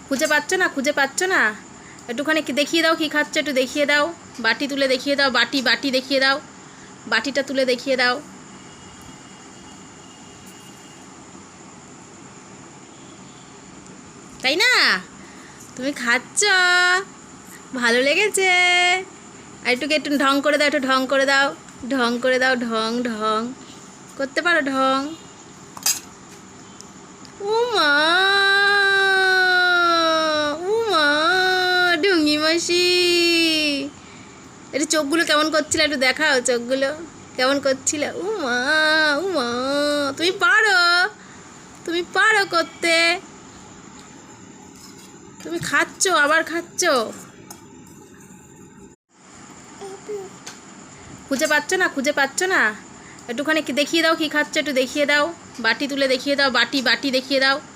খুঁজে পাচ্ছ না? খুঁজে পাচ্ছ না? একটুখানি দেখিয়ে দাও কি খাচ্ছ, একটু দেখিয়ে দাও। বাটি তুলে দেখিয়ে দাও, বাটি বাটি দেখিয়ে দাও, বাটিটা তুলে দেখিয়ে দাও। তাই না? তুমি খাচ্ছ, ভালো লেগেছে। আর একটু ঢং করে দাও, একটু ঢং করে দাও, ঢং করে দাও, ঢং ঢং করতে পারো, ঢং। উমা উমা ঢুঙ্গি মাসি, একটু চোখগুলো কেমন করছিল, একটু দেখাও চোখগুলো কেমন করছিল। উমা উমা, তুমি পারো, তুমি পারো করতে। তুমি খাচ্ছ, আবার খাচ্ছ। খুঁজে পাচ্ছ না? খুঁজে পাচ্ছ না? একটুখানি দেখিয়ে দাও কি খাচ্ছ, একটু দেখিয়ে দাও। বাটি তুলে দেখিয়ে দাও, বাটি বাটি দেখিয়ে দাও।